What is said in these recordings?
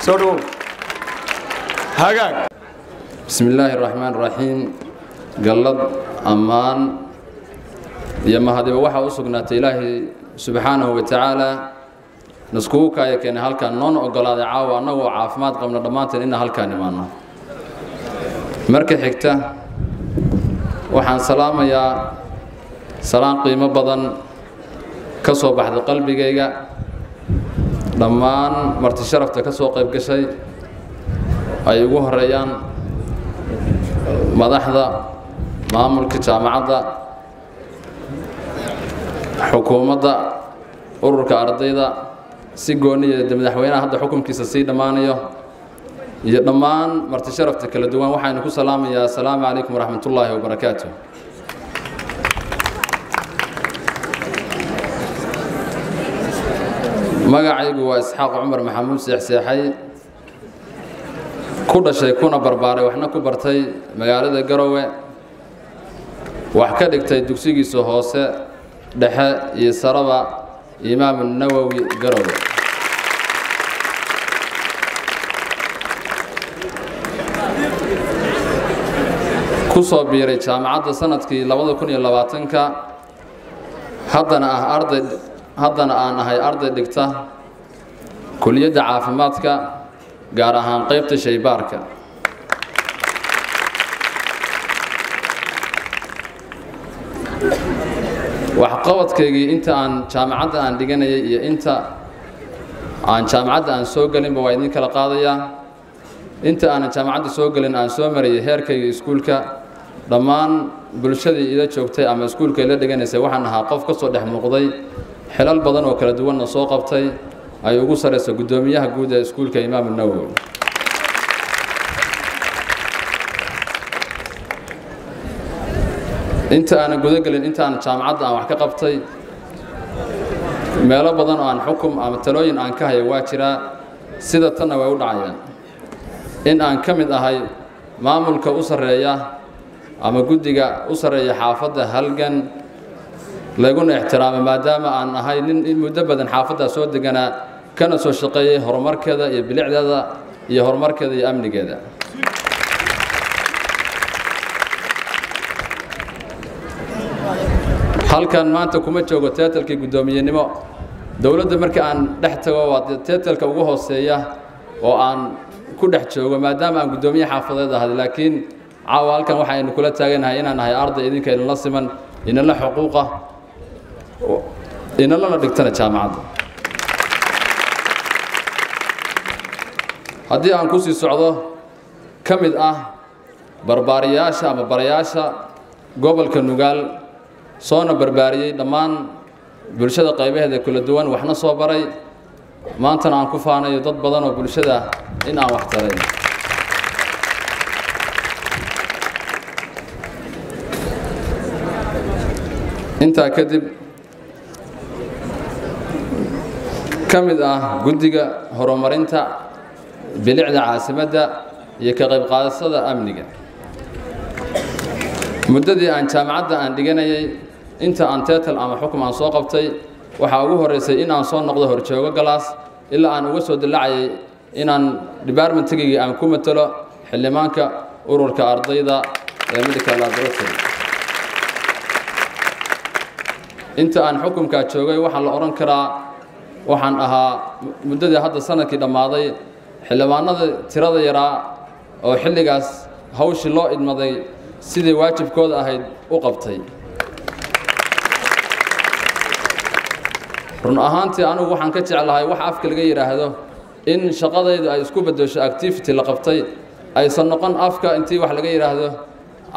سودو هاجاك بسم الله الرحمن الرحيم قلد أمان يما هذه وحى أسقنات إلهي سبحانه وتعالى نسكوكا يكن هالكان نون أقلاد عاوى نو عافمات قبل ضمانة إن هالكان معنا مركز حكته وحن سلام يا سلام قيمة بدن كسو بعد قلبي جيجا ضمان مرت شرفته كسو قيب كشيء أيوه الريان مدحضة مامور كجامعة حكومة ururka ardayda si gooniya madaxweynaha hadda xukunkiisa si dhamaanayo iyo dhamaan marti sharafta kala duwan waxaan ku salaamayaa assalaamu alaykum waraxmatullaahi wabarakaatuh magacaygu waa Isxaaq Umar Maxamuud Seexseexay ku dhashay kuna barbaaray waxna ku bartay magaalada Garowe wax ka dhigtay dugsigiisa hoose dhexe iyo saraba إمام النووي قروي كوسو بيري جامعة سنتكي لوضع كوني لواتنكا هدنا أنا هاي أرض دكتا كلية عافماتك قارهان قيبت شيباركا waxqabadkaygi inta aan jaamacada aan dhiganay iyo inta aan jaamacada aan soo galin ba waa idin kala qaadaya inta aan jaamacada soo galin aan soo mariyay heerkayga iskuulka dhamaan bulshadii ila joogtay ama iskuulka ila dhiganaysay waxaan ahaa qof ka soo dhex muuqday xilal badan oo kala duwan soo qabtay ay ugu sareyso gudoomiyaha guud ee iskuulka Imaam an-Nawawi inta aan gudagalin inta aan jaamacada aan wax ka qabtay meelo badan oo aan xukum ama talooyin aan ka hayo waa jira sida tan way u dhacayaan in aan kamid ahay maamulka u sareeya ama gudiga u sareeya xaafadda halgan laguna ixtiraamo maadaama aan ahay nin muddo badan xaafadda soo degana kana soo shaqeeyay horumarkeeda iyo bilicdeeda iyo horumarkeeda iyo amnigeeda halkan maanta kuma joogo teetalkii gudoomiyenimo dawladda markii aan dhex tago waa teetalka ugu hooseeya oo aan ku dhex joogo maadaama aan gudoomiye xaafadeed ahay laakiin caawa halkan waxaynu kula taaganahay inaan ahay arday idinka la siman inala xuquuqa inala dhigtana jaamacada haddii aan ku sii socdo kamid ah barbaariyaasha ama barayaasha gobolka Nugaal soona barbaariyay dhamaan bulshada qaybaheeda kala duwan waxna soo baray maanta aan ku faanayo dad badan oo bulshada in aan wax taray inta kadib kamid ah gudiga horumarinta bilicda caasimadda iyo ka qayb qaadashada amniga muddadii aan jaamacada aan dhiganayay inta aan teetal ama xukum aan soo qabtay waxa ugu horeysay in aan soo noqdo horjoogo galaas ilaa aan uga soo dilaacay inaan department-gii aan ku matalo xildhibaanka ururka ardayda ee medical laboratory inta aan xukunka joogay waxa la oran karaa waxaan ahaa muddadii hadda sanadkii dhamaaday xildhibaanada tirada yaraa oo xilligaas hawshii loo idmaday sidii waajibkooda ahayd u qabtay run ahaantii anigu waxaan ka jeclahay wax afka laga yiraahdo in shaqadaydu ay isku bedesho activity la qabtay aysan noqon afka intii wax laga yiraahdo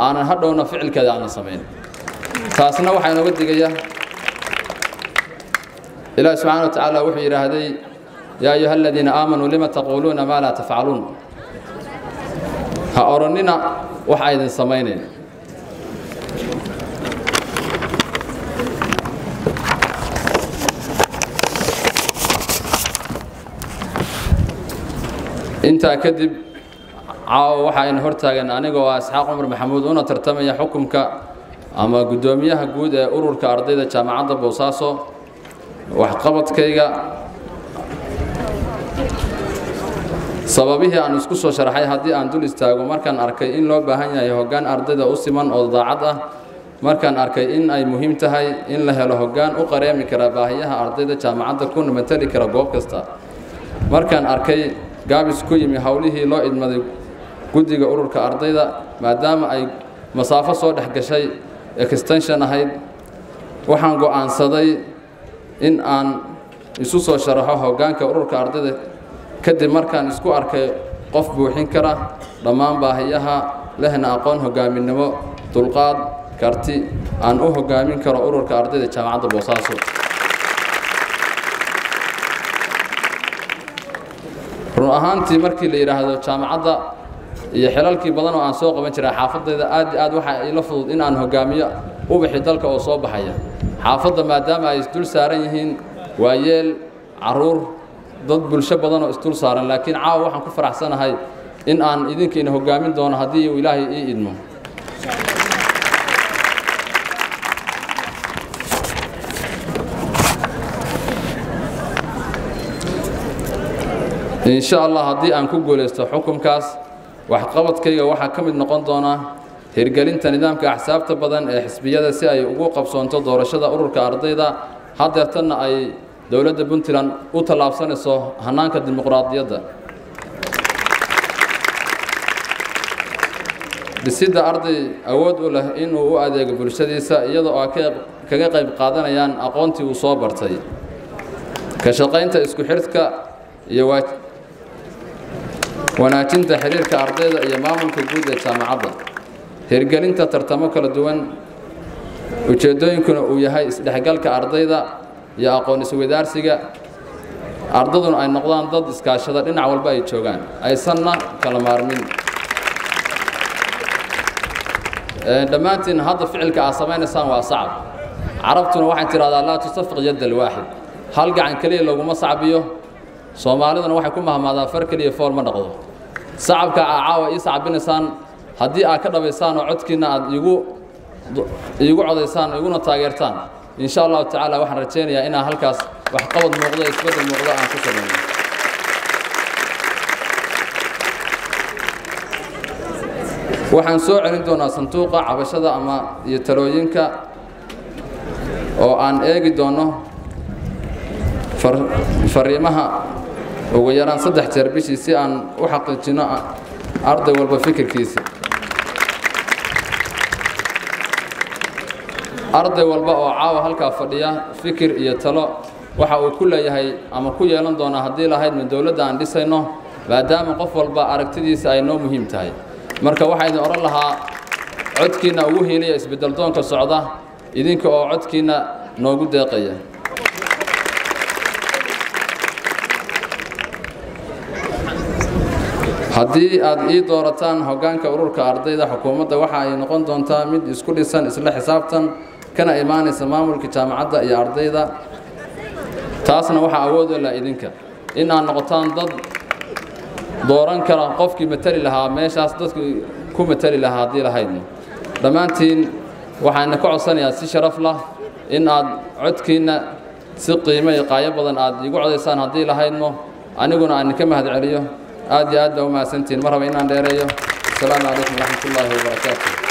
aanan hadhowna ficilkeeda aan sameyn taasna waxay nooga digayaa ilaahay subhanahu wa ta'ala wuxuu yiraahday yaa ayyuhalladhina aamanu lima taquluna ma la taf'alun ha oranina wax aydan sameeyeen inta kadib caaw waxaan hortaagan anigoo Isxaaq Umar Maxamuud una tartamaya xukunka ama gudoomiyaha guud ee ururka ardayda jaamacadda Boosaaso wax qabadkayga sababihii aan isku soo sharaxay haddii aan dul istaago markaan arkay in loo baahan yahay hoggaan ardayda u siman oo daacad ah markaan arkay in ay muhiim tahay in la helo hoggaan u qareemi kara baahiyaha ardayda jaamacadda kuna matali kara goob kasta markaan arkay gaabis ku yimi hawlihii loo idmaday guddiga ururka ardayda maadaama ay masaafo soo dhex gashay extension ahayd waxaan go'aansaday in aan isu soo sharaxo hoggaanka ururka ardayda kadib markaan isku arkay qof buuxin kara dhammaan baahiyaha lehna aqoon hoggaaminimo dulqaad karti aan u hoggaamin karo ururka ardayda jaamacadda Boosaaso run ahaantii markii la yiraahdo jaamacadda iyo xilalkii badan oo aan soo qaban jiray xaafadayda aad waxa ila fudud in aan hoggaamiyo u bixi dalka oo soo baxaya xaafadda maadaama ay isdul saaran yihiin waayeel caruur dad bulsho badan oo isdul saaran laakiin caawa waxaan ku faraxsanahay in aan idinkiina hoggaamin doono haddii uu ilaahay ii idmo إن شاء الله هدي أن كقول حكم كاس وحقبت كي واحد كم نقطة دونا هرجلين تنظام كأحساب تبدن حسبية سي أي وقوق بصون تدور شذا أورك أرضي دا هذا تنا أي دولة بنتلان وطلاب سنة صه هناك الديمقراطية ده بسيد أرضي أود وله إنه هو أدي قبل شذي سا يضع كجاقب قادنا يان أقانتي وصابرتي كشقين تسكو حرتك يوات wanaajinta xiriirka ardayda iyo maamulka guud ee jaamacadda hirgelinta tartamo kala duwan ujeedooyinkuna uu yahay isdhexgalka ardayda iyo aqoon isweydaarsiga ardaduna ay noqdaan dad iskaashada dhinac walba ay joogaan aysanna kala maarmin dhammaantiin hadda ficilka aad samaynaysaan waa sacab carabtuna waxay tiraahdaa laa tusafiq yadda alwaaxid hal gacan kaliya laguma sacbiyo soomaaliduna waxay ku mahmaadaa far kaliya fool ma dhaqdo sacabka caawa ii sacbinaysaan haddii aad ka dhabaysaan oo codkiina aad iigu codaysaan iguna taageertaan insha allahu tacaala waxaan rajaynayaa inaan halkaas wax qabad muuqdo isbedel muuqdo aan ku samayno waxaan soo celin doonaa sanduuqa cabashada ama iyo talooyinka oo aan eegi doono fariimaha ugu yaraan 3 jeer bishii si aan u xaqiijino arday walba fikirkiisa arday walba oo caawa halka fadhiya fikir iyo talo waxa uu ku leeyahay ama ku yeelan doona hadii lahayd min dawladda aan dhisayno maadaama qof walba aragtidiisa ay noo muhiim tahay marka waxa idin oran lahaa codkiina ugu heelaya isbedel doonka socda idinka oo codkiina noogu deeqaya haddii aad ii doorataan hoggaanka ururka ardayda xukuumadda waxa ay noqon doontaa mid isku dhisan isla xisaabtan kana imaanaysa maamulka jaamacadda iyo ardayda taasna waxa awood u leh idinka in aan noqotaan dad dooran kara qofkii matali lahaa meeshaas dadku ku matali lahaa hadii lahaydna dhammaantiin waxaan ka codsanayaa si sharaf leh in aad codkiina si qiimo iyo qaayab badan aad igu codaysaan hadii lahaydno aniguna aan ka mahad celiyo aad iyo aad u mahadsantiin marhaba inaan dheereeyo السلام عليكم ورحمة الله وبركاته